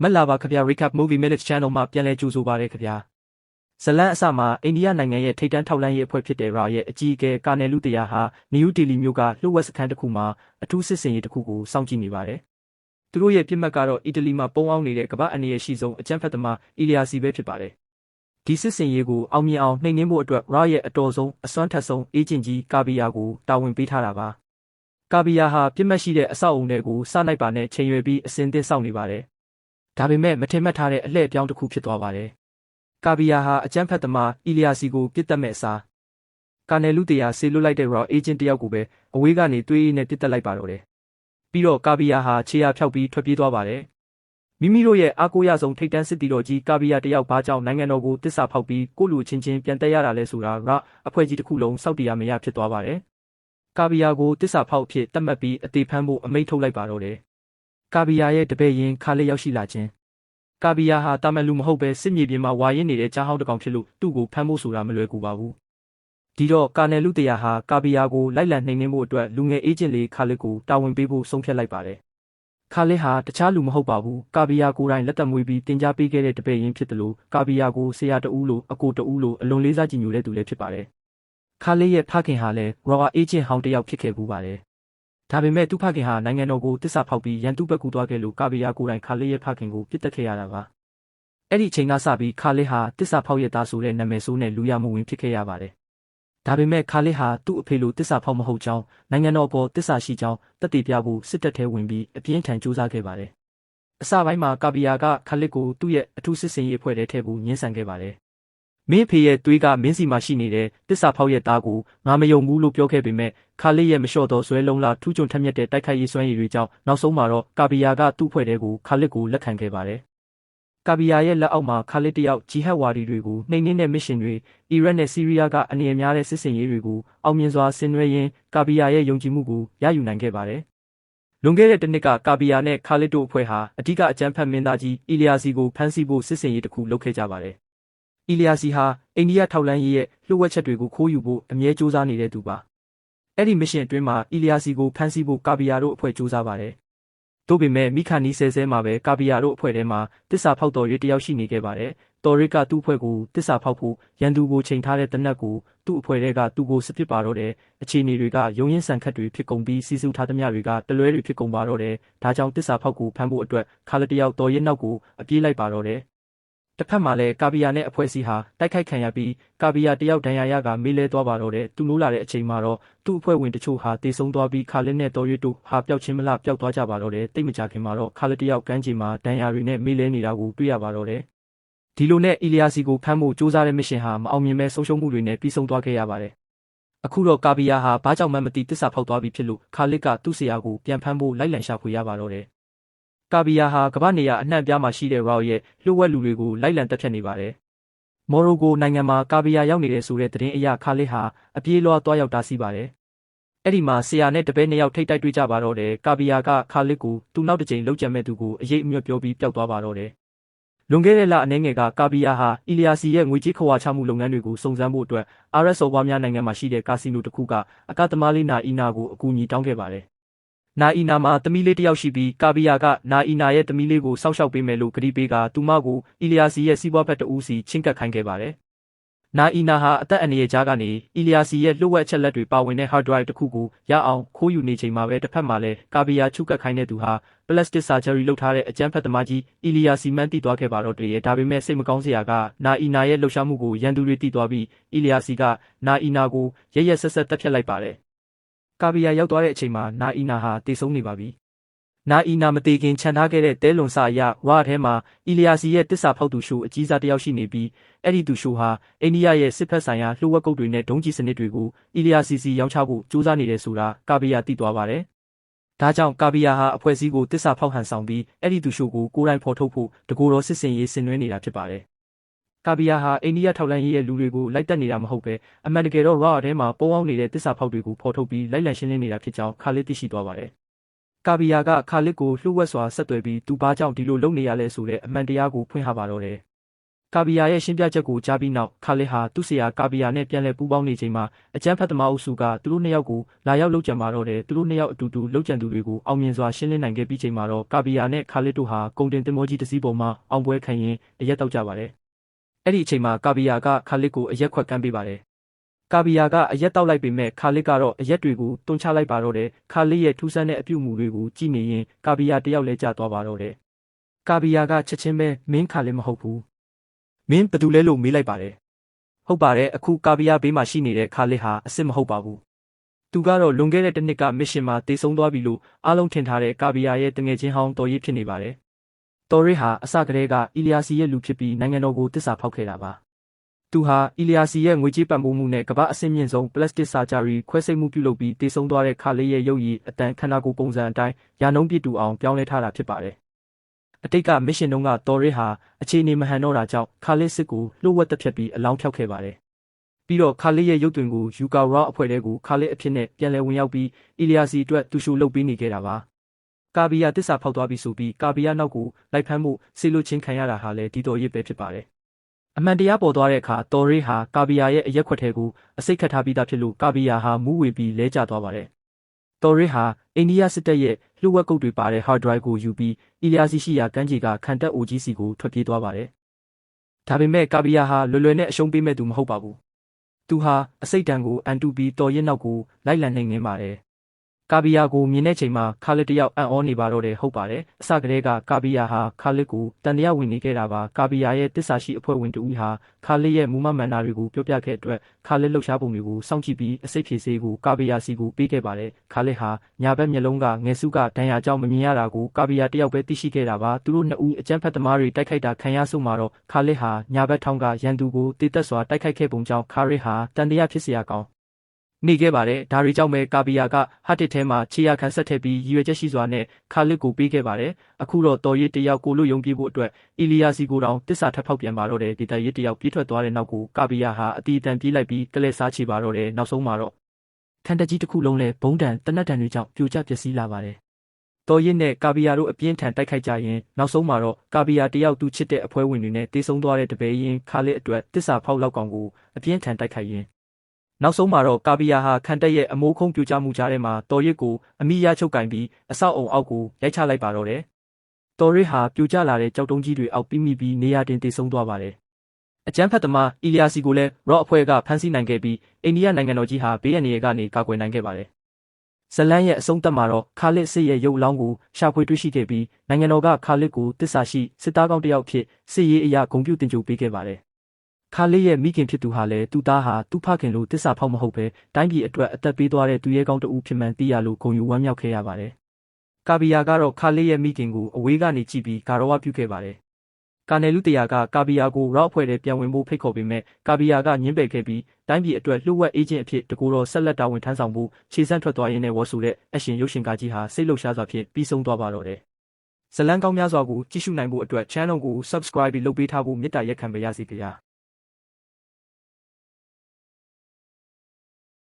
မက်လာပါခင်ဗျာ Recap Movie Minutes Channel မှာပြန်လည်ကြိုဆိုပါရခင်ဗျာဇလန်အစမှာအိန္ဒိယနိုင်ငံရဲ့ထိပ်တန်းထောက်လှမ်းရေးအဖွဲ့ဖြစ်တဲ့ RA ရဲ့အကြီးအကဲကာနယ်လူတရာဟာနယူးဒေလီမြို့ကလှုပ်ဝက်စခန်းတစ်ခုမှာအထူးစစ်စင်ရေးတစ်ခုကိုစောင့်ကြည့်နေပါတယ်သူတို့ရဲ့ပြစ်မှတ်ကတော့အီတလီမှာပုံအောင်နေတဲ့ကမ္ဘာအနေရဲ့ရှိဆုံးအကြမ်းဖက်သမားအီလီယာစီပဲဖြစ်ပါတယ်ဒီစစ်စင်ရေးကိုအောင်မြင်အောင်နှိမ်နင်းဖို့အတွက် RA ရဲ့အတော်ဆုံးအစွမ်းထက်ဆုံးအေဂျင့်ကြီးကာဘီယာကိုတာဝန်ပေးထားတာပါကာဘီယာဟာပြစ်မှတ်ရှိတဲ့အဆောက်အုံတွေကိုစနိုက်ပါနဲ့ချိန်ရွယ်ပြီးအစင်သစ်စောင့်နေပါတယ်ဒါပေမဲ့မထင်မှတ်ထားတဲ့အလှည့်အပြောင်းတစ်ခုဖြစ်သွားပါတယ်။ကာဘီယာဟာအကြမ်းဖက်သမားအီလီယာစီကိုပြစ်တက်မဲ့အစားကာနယ်လူတရာဆေလွတ်လိုက်တဲ့ raw agent တယောက်ကိုပဲအဝေးကနေတွေးနဲ့ပြစ်တက်လိုက်ပါတော့တယ်။ပြီးတော့ကာဘီယာဟာခြေရာဖြောက်ပြီးထွက်ပြေးသွားပါတယ်။မိမိတို့ရဲ့အားကိုးရဆုံးထိပ်တန်းစစ်တီတော်ကြီးကာဘီယာတယောက်ဘာကြောင့်နိုင်ငံတော်ကိုတစ္ဆာဖောက်ပြီးကိုလူချင်းချင်းပြန်တက်ရတာလဲဆိုတာကအဖွဲ့ကြီးတစ်ခုလုံးစောက်တရားမရဖြစ်သွားပါတယ်။ကာဘီယာကိုတစ္ဆာဖောက်ဖြစ်တတ်မှတ်ပြီးအသေးဖမ်းဖို့အမိန့်ထုတ်လိုက်ပါတော့တယ်။ကာဘီယာရဲ့တပည့်ရင်ခါလေးရောက်ရှိလာခြင်းကာဘီယာဟာတာမန်လူမဟုတ်ပဲစစ်မြေပြင်မှာဝါရင်နေတဲ့ကြားဟောင်းတစ်ကောင်ဖြစ်လို့သူ့ကိုဖမ်းဖို့ဆိုတာမလွယ်ကူပါဘူးဒီတော့ကာနယ်လူတရာဟာကာဘီယာကိုလိုက်လံနှိမ်နင်းဖို့အတွက်လူငယ်အေဂျင့်လေးခါလစ်ကိုတာဝန်ပေးဖို့ဆုံးဖြတ်လိုက်ပါတယ်ခါလစ်ဟာတခြားလူမဟုတ်ပါဘူးကာဘီယာကိုယ်တိုင်လက်သက်မွေးပြီးတင် जा ပေးခဲ့တဲ့တပည့်ရင်းဖြစ်တယ်လို့ကာဘီယာကိုဆရာတဦးလိုအကိုတဦးလိုအလွန်လေးစားကြည်ညိုတဲ့သူလည်းဖြစ်ပါတယ်ခါလစ်ရဲ့ဖခင်ဟာလည်းရော်အေဂျင့်ဟောင်းတစ်ယောက်ဖြစ်ခဲ့ဘူးပါတယ်ဒါပေမဲ့သူဖခင်ဟာနိုင်ငံတော်ကိုတစ္ဆာဖောက်ပြီးရန်သူဘက်ကူသွားခဲ့လို့ကာဘီယာကိုယ်တိုင်ခါလစ်ရဲ့ဖခင်ကိုပြစ်တက်ခဲ့ရတာပါအဲ့ဒီအချိန်ကစပြီးခါလစ်ဟာတစ္ဆာဖောက်ရသားဆိုတဲ့နာမည်ဆိုးနဲ့လူရမှုဝင်ဖြစ်ခဲ့ရပါတယ်ဒါပေမဲ့ခါလစ်ဟာသူ့အဖေလိုတစ္ဆာဖောက်မဟုတ်ကြောင်းနိုင်ငံတော်ပေါ်တစ္ဆာရှိကြောင်းတက်တည်ပြဖို့စစ်တပ်ထဲဝင်ပြီးအပြင်းထန်ကြိုးစားခဲ့ပါတယ်အစပိုင်းမှာကာဘီယာကခါလစ်ကိုသူ့ရဲ့အထူးစစ်စင်ရေးအဖွဲ့ထဲထည့်ဖို့ညှင်းဆန်ခဲ့ပါတယ်မင်းဖေရဲ့သွေးကမင်းစီမှာရှိနေတဲ့တစ္ဆာဖောက်ရဲ့သားကိုငါမယုံဘူးလို့ပြောခဲ့ပေမဲ့ခါလစ်ရဲ့မလျှော့သောဇွဲလုံးလားထူးချွန်ထက်မြက်တဲ့တိုက်ခိုက်ရေးစွမ်းရည်တွေကြောင့်နောက်ဆုံးမှာတော့ကာဘီယာကသူ့ဖွဲ့ထဲကိုခါလစ်ကိုလက်ခံခဲ့ပါတယ်ကာဘီယာရဲ့လက်အောက်မှာခါလစ်တယောက်ဂျီဟက်ဝါဒီတွေကိုနှိမ်နင်းတဲ့မစ်ရှင်တွေအီရတ်နဲ့ဆီးရီးယားကအန္တရာယ်များတဲ့စစ်စင်ရေးတွေကိုအောင်မြင်စွာဆင်နွှဲရင်းကာဘီယာရဲ့ယုံကြည်မှုကိုရယူနိုင်ခဲ့ပါတယ်လွန်ခဲ့တဲ့တစ်နှစ်ကကာဘီယာနဲ့ခါလစ်တို့အဖွဲ့ဟာအဓိကအကြမ်းဖက်မင်းသားကြီးအီလီယာစီကိုဖမ်းဆီးဖို့စစ်စင်ရေးတစ်ခုလုပ်ခဲ့ကြပါတယ်အီလီယာစီဟာအိန္ဒိယထောက်လှမ်းရေးရဲ့လှုပ်ဝက်ချက်တွေကိုခိုးယူဖို့အမြဲကြိုးစားနေတဲ့သူပါအဲ့ဒီမစ်ရှင်အတွင်းမှာအီလီယာစီကိုဖမ်းဆီးဖို့ကာဘီယာတို့အဖွဲ့ကြိုးစားပါတယ်တို့ပေမဲ့မိခါနီဆဲဆဲမှာပဲကာဘီယာတို့အဖွဲ့ထဲမှာတစ္ဆာဖောက်တော်ရတယောက်ရှိနေခဲ့ပါတယ်တော်ရစ်ကသူ့အဖွဲ့ကိုတစ္ဆာဖောက်ဖို့ရန်သူကိုချိန်ထားတဲ့တနက်ကိုသူ့အဖွဲ့ထဲကသူ့ကိုစစ်ပစ်ပါတော့တယ်အခြေအနေတွေကရုံရင်းဆန်ခတ်တွေဖြစ်ကုန်ပြီးစီစုထားသမျှတွေကတလွဲတွေဖြစ်ကုန်ပါတော့တယ်ဒါကြောင့်တစ္ဆာဖောက်ကိုဖမ်းဖို့အတွက်ခါလတယောက်တော်ရစ်နောက်ကိုအပြေးလိုက်ပါတော့တယ်တစ်ဖက်မှာလည်းကာဘီယာနဲ့အဖွဲ့အစည်းဟာတိုက်ခိုက်ခံရပြီးကာဘီယာတယောက်ဒဏ်ရာရကမေးလဲသွားပါတော့တယ်သူနိုးလာတဲ့အချိန်မှာတော့သူ့အဖွဲ့ဝင်တချို့ဟာတေဆုံးသွားပြီးခါလစ်နဲ့တော်ရစ်တို့ဟာပျောက်ချင်းမလားပျောက်သွားကြပါတော့တယ်တိတ်မကြခင်မှာတော့ခါလစ်တယောက်ကမ်းခြေမှာဒဏ်ရာတွေနဲ့မေးလဲနေတာကိုတွေ့ရပါတော့တယ်ဒီလိုနဲ့အီလီယာစီကိုဖမ်းဖို့ကြိုးစားတဲ့မစ်ရှင်ဟာမအောင်မြင်ပဲဆုံးရှုံးမှုတွေနဲ့ပြီးဆုံးသွားခဲ့ရပါတယ်အခုတော့ကာဘီယာဟာဘာကြောင့်မှမသိတစ္ဆာဖောက်သွားပြီဖြစ်လို့ခါလစ်ကသူ့ဆရာကိုပြန်ဖမ်းဖို့လိုက်လံရှာဖွေရပါတော့တယ်ကာဘီယာဟာကမ္ဘာနေရာအနှံ့ပြားမှာရှိတဲ့ RAW ရဲ့လှုပ်ဝက်လူတွေကိုလိုက်လံတက်ဖြတ်နေပါတယ်။မော်ရိုကိုနိုင်ငံမှာကာဘီယာရောက်နေတဲ့ဆိုတဲ့သတင်းအရခါလစ်ဟာအပြေးလွှားသွားရောက်တာစီးပါတယ်။အဲ့ဒီမှာဆရာနဲ့တပည့်နှစ်ယောက်ထိတ်တိုက်တွေ့ကြပါတော့တယ်။ကာဘီယာကခါလစ်ကိုသူ့နောက်တစ်ကြိမ်လှုပ်ကြံမဲ့သူကိုအရေးအမြတ်ပြောပြီးပျောက်သွားပါတော့တယ်။လွန်ခဲ့တဲ့လအနည်းငယ်ကကာဘီယာဟာအီလီယာစီရဲ့ငွေကြေးခဝါချမှုလုပ်ငန်းတွေကိုစုံစမ်းဖို့အတွက် RS စော်ဘွားများနိုင်ငံမှာရှိတဲ့ကာစီနိုတစ်ခုကအကသမားလေးနာအီနာကိုအကူအညီတောင်းခဲ့ပါတယ်နာအီနာမှာသမီးလေးတစ်ယောက်ရှိပြီးကာဘီယာကနာအီနာရဲ့သမီးလေးကိုစောင့်ရှောက်ပေးမယ်လို့ကတိပေးကသူမကိုအီလီယာစီရဲ့စီးပွားဖက်တဦးစီချင်းကပ်ခိုင်းခဲ့ပါတယ်။နာအီနာဟာအသက်အန္တရာယ်ကြားကနေအီလီယာစီရဲ့လှုပ်ဝက်အချက်လက်တွေပါဝင်တဲ့ hard drive တစ်ခုကိုရအောင်ခိုးယူနေချိန်မှာပဲတစ်ဖက်မှာလည်းကာဘီယာချုပ်ကပ်ခိုင်းတဲ့သူဟာ plastic surgery လုပ်ထားတဲ့အကျန်းဖက်သမားကြီးအီလီယာစီမန်တီသွားခဲ့ပါတော့တယ်။ဒါပေမဲ့စိတ်မကောင်းစရာကနာအီနာရဲ့လှုပ်ရှားမှုကိုရန်သူတွေတီးသွားပြီးအီလီယာစီကနာအီနာကိုရက်ရက်ဆက်ဆက်တက်ဖြတ်လိုက်ပါတယ်။ကာဘီယာရောက်သွားတဲ့အချိန်မှာနာအီနာဟာတေဆုံးနေပါပြီ။နာအီနာမတေခင်ခြံထားခဲ့တဲ့တဲလွန်စာအရဝါထဲမှာအီလီယာစီရဲ့တစ္ဆာဖောက်သူရှိုးအကြီးစားတစ်ယောက်ရှိနေပြီးအဲ့ဒီသူရှိုးဟာအိန္ဒိယရဲ့စစ်ဖက်ဆိုင်ရာလှုပ်ဝက်ကုတ်တွေနဲ့ဒုံးကျည်စနစ်တွေကိုအီလီယာစီစီရောင်းချဖို့ကြိုးစားနေတယ်ဆိုတာကာဘီယာသိသွားပါတယ်။ဒါကြောင့်ကာဘီယာဟာအဖွဲ့အစည်းကိုတစ္ဆာဖောက်ဟန်ဆောင်ပြီးအဲ့ဒီသူရှိုးကိုကိုယ်တိုင်ဖော်ထုတ်ဖို့တကူတော်စစ်စင်ရေးဆင်နွှဲနေတာဖြစ်ပါတယ်။ကာဘီယာဟာအိန္ဒိယထောက်လှမ်းရေးရဲ့လူတွေကိုလိုက်တက်နေတာမဟုတ်ပဲအမှန်တကယ်တော့ရာထဲမှာပုံအောင်နေတဲ့တစ္ဆာဖောက်တွေကိုဖော်ထုတ်ပြီးလိုက်လံရှင်းလင်းနေတာဖြစ်ကြောင်းခါလစ်သိရှိသွားပါတယ်။ကာဘီယာကခါလစ်ကိုလှုပ်ဝက်စွာဆက်သွယ်ပြီးသူဘာကြောင့်ဒီလိုလုပ်နေရလဲဆိုတဲ့အမှန်တရားကိုဖွင့်ဟပါတော့တယ် ကာဗီယာရဲ့ရှင်းပြချက်ကိုကြားပြီးနောက်ခါလစ်ဟာသူ့ဆရာကာဗီယာနဲ့ပြန်လည်ပူးပေါင်းနေချိန်မှာအကြမ်းဖက်သမားအုပ်စုကသူတို့နှစ်ယောက်ကိုလာရောက်လုပ်ကြံပါတော့တယ်သူတို့နှစ်ယောက်အတူတူလုပ်ကြံသူတွေကိုအောင်မြင်စွာရှင်းလင်းနိုင်ခဲ့ပြီးချိန်မှာတော့ကာဗီယာနဲ့ခါလစ်တို့ဟာကုန်တင်သင်္ဘောကြီးတစ်စီးပေါ်မှာအောင်ပွဲခံရင်အရက်တောက်ကြပါတယ်အဲ့ဒီအချိန်မှာကာဗီယာကခါလစ်ကိုအရက်ခွက်ကမ်းပေးပါတယ်ကာဗီယာကအရက်တောက်လိုက်ပေမဲ့ခါလစ်ကတော့အရက်တွေကိုတွန်းချလိုက်ပါတော့တယ်ခါလစ်ရဲ့ထူးဆန်းတဲ့အပြုအမူတွေကိုကြည့်နေရင်ကာဗီယာတယောက်လဲကျသွားပါတော့တယ်ကာဗီယာကချက်ချင်းပဲမင်းခါလစ်မဟုတ်ဘူးမင်းဘသူလဲလို့မေးလိုက်ပါတယ်ဟုတ်ပါတယ်အခုကာဗီယာဘေးမှာရှိနေတဲ့ခါလစ်ဟာအစ်စ်မဟုတ်ပါဘူးသူကတော့လွန်ခဲ့တဲ့တစ်နှစ်ကမစ်ရှင်မှာတေဆုံးသွားပြီလို့အားလုံးထင်ထားတဲ့ကာဗီယာရဲ့တငယ်ချင်းဟောင်းတော်ရစ်ဖြစ်နေပါတယ်တော်ရစ်ဟာအစကတည်းကအီလီယာစီရဲ့လူဖြစ်ပြီးနိုင်ငံတော်ကိုတစ္ဆာဖောက်ခဲ့တာပါသူဟာအီလီယာစီရဲ့ငွေကြေးပံ့ပိုးမှုနဲ့ကမ္ဘာအဆင့်မြင့်ဆုံးပလတ်စတစ်ဆာဂျာရီခွဲစိတ်မှုပြုလုပ်ပြီးတေဆုံးသွားတဲ့ခါလစ်ရဲ့ရုပ်ရည်အတန်ခန္ဓာကိုယ်ပုံစံအတိုင်းရာနှုန်းပြည့်တူအောင်ပြောင်းလဲထားတာဖြစ်ပါတယ်အတိတ်ကမစ်ရှင်တုန်းကတော်ရစ်ဟာအခြေအနေမဟန်တော့တာကြောင့်ခါလစ်စစ်ကိုလှုပ်ဝက်တက်ဖြတ်ပြီးအလောင်းဖြောက်ခဲ့ပါတယ်ပြီးတော့ခါလစ်ရဲ့ရုပ်သွင်းကိုယူကာရာအဖွဲ့တဲကိုခါလစ်အဖြစ်နဲ့ပြန်လည်ဝင်ရောက်ပြီးအီလီယာစီအတွက်တူရှူလုပ်ပေးနေခဲ့တာပါကာဗီယာတစ္ဆာဖောက်သွားပြီဆိုပြီးကာဗီယာနောက်ကိုလိုက်ဖမ်းမှုဆေးလွတ်ချင်းခံရတာဟာလည်းဒီတော်ရစ်ပဲဖြစ်ပါတယ်အမှန်တရားပေါ်သွားတဲ့အခါတော်ရစ်ဟာကာဗီယာရဲ့အရက်ခွက်ထဲကိုအစိတ်ခတ်ထားပြီးသားဖြစ်လို့ကာဗီယာဟာမူးဝေပြီးလဲကျသွားပါတယ်တော်ရစ်ဟာအိန္ဒိယစစ်တပ်ရဲ့လှုပ်ဝက်ကုတ်တွေပါတဲ့ hard drive ကိုယူပြီးအီလီယာစီရှိရာကမ်းခြေကခံတပ် OGC ကိုထွက်ပြေးသွားပါတယ်ဒါပေမဲ့ကာဗီယာဟာလွယ်လွယ်နဲ့အရှုံးပေးမဲ့သူမဟုတ်ပါဘူးသူဟာအစိတ်တံကိုအန်တူပြီးတော်ရစ်နောက်ကိုလိုက်လံနှိမ်နင်းပါတယ်ကာဗီယာကိုမြင်တဲ့ချိန်မှာခါလစ်တယောက်အံ့ဩနေပါတော့တယ်ဟုတ်ပါတယ်အစကတည်းကကာဗီယာဟာခါလစ်ကိုတန်တရားဝင်နေခဲ့တာပါကာဗီယာရဲ့တစ္ဆာရှိအဖွဲ့ဝင်တူဟာခါလစ်ရဲ့မူမမှန်တာတွေကိုပြောပြခဲ့အတွက်ခါလစ်လှုပ်ရှားပုံတွေကိုစောင့်ကြည့်ပြီးအစိတ်ဖြေဆေးကိုကာဗီယာစီကိုပေးခဲ့ပါတယ်ခါလစ်ဟာညာဘက်မျက်လုံးကငယ်စုကဒဏ်ရာကြောင့်မမြင်ရတာကိုကာဗီယာတယောက်ပဲသိရှိခဲ့တာပါသူတို့နှစ်ဦးအကြမ်းဖက်သမားတွေတိုက်ခိုက်တာခံရဆုံးမှာတော့ခါလစ်ဟာညာဘက်ထောင်းကရန်သူကိုတေးသက်စွာတိုက်ခိုက်ခဲ့ပုံကြောင့်ခါရစ်ဟာတန်တရားဖြစ်เสียကောင်းနေခဲ့ပါတယ်ဒါတွေကြောင့်ပဲကာဗီယာကဟာတစ်ထဲမှာခြေရခံဆက်ထည့်ပြီးရည်ရွယ်ချက်ရှိစွာနဲ့ခါလစ်ကိုပေးခဲ့ပါတယ်အခုတော့တော်ရစ်တယောက်ကိုလို့ယုံပြေးဖို့အတွက်အီလီယာစီကိုတောင်တစ္ဆာထပ်ဖောက်ပြန်ပါတော့တယ်ဒေတာရစ်တယောက်ပြေးထွက်သွားတဲ့နောက်ကိုကာဗီယာဟာအတီးတန်ပြေးလိုက်ပြီးကလဲစားချေပါတော့တယ်နောက်ဆုံးမှာတော့ခံတက်ကြီးတစ်ခုလုံးနဲ့ဘုံတန်တနတ်တန်တွေကြောင့်ပြိုကျပျက်စီးလာပါတယ်တော်ရစ်နဲ့ကာဗီယာတို့အပြင်းထန်တိုက်ခိုက်ကြရင်နောက်ဆုံးမှာတော့ကာဗီယာတယောက်သူချစ်တဲ့အဖွဲ့ဝင်တွေနဲ့တေးဆုံးသွားတဲ့တပည့်ရင်ခါလစ်အတွက်တစ္ဆာဖောက်လောက်ကောင်ကိုအပြင်းထန်တိုက်ခိုက်ရင်နောက်ဆုံးမှာတော့ကာဗီယာဟာခံတက်ရဲ့အမိုးခုံးပြိုကျမှုကြားထဲမှာတော်ရစ်ကိုအမိရချုပ်ကင်ပြီးအဆောက်အုံအောက်ကိုရိုက်ချလိုက်ပါတော့တယ်။တော်ရစ်ဟာပြိုကျလာတဲ့ကြောက်တုံးကြီးတွေအောက်ပြီးမိပြီးနေရာတင်တေဆုံးသွားပါတယ်။အကြမ်းဖက်သမားအီလီယာစီကိုလည်းရော့အဖွဲ့ကဖမ်းဆီးနိုင်ခဲ့ပြီးအိန္ဒိယနိုင်ငံတော်ကြီးဟာဘေးအန္တရာယ်ကနေကာကွယ်နိုင်ခဲ့ပါတယ်။ဇလန်ရဲ့အဆုံးသတ်မှာတော့ခါလစ်စစ်ရဲ့ရုပ်အလောင်းကိုရှာဖွေတွေ့ရှိခဲ့ပြီးနိုင်ငံတော်ကခါလစ်ကိုတစ္ဆာရှိစစ်သားကောင်းတစ်ယောက်ဖြစ်စစ်ရေးအရာဂုဏ်ပြုတင်ကြိုပေးခဲ့ပါတယ်ခါလစ်ရဲ့မိခင်ဖြစ်သူဟာလည်းသူ့သားဟာသူ့ဖခင်လိုတစ္ဆာဖောက်မဟုတ်ပဲတိုင်းပြည်အတွက်အသက်ပေးသွားတဲ့သူရဲကောင်းတဦးဖြစ်မှန်သိရလို့ဂုဏ်ယူဝမ်းမြောက်ခဲ့ရပါတယ်။ကာဗီယာကတော့ခါလစ်ရဲ့မိခင်ကိုအဝေးကနေကြည့်ပြီးဂါရဝပြုခဲ့ပါတယ်။ကာနယ်လူတရာကကာဗီယာကိုရော့အဖွဲ့ထဲပြန်ဝင်ဖို့ဖိတ်ခေါ်ပေမဲ့ကာဗီယာကညှင်းပယ်ခဲ့ပြီးတိုင်းပြည်အတွက်လှုပ်ဝက်အေဂျင့်အဖြစ်တကူတော်ဆက်လက်တာဝန်ထမ်းဆောင်ဖို့ခြေစမ်းထွက်သွားရင်းနဲ့ဝေါ်ဆိုတဲ့အရှင်ရုပ်ရှင်ကာကြီးဟာစိတ်လှုပ်ရှားစွာဖြင့်ပြီးဆုံးသွားပါတော့တယ်။ဇလန်ကောင်းများစွာကိုကြည့်ရှုနိုင်ဖို့အတွက် channel ကို subscribe လုပ်ပေးထားဖို့မေတ္တာရက်ခံပါရစေခင်ဗျာ။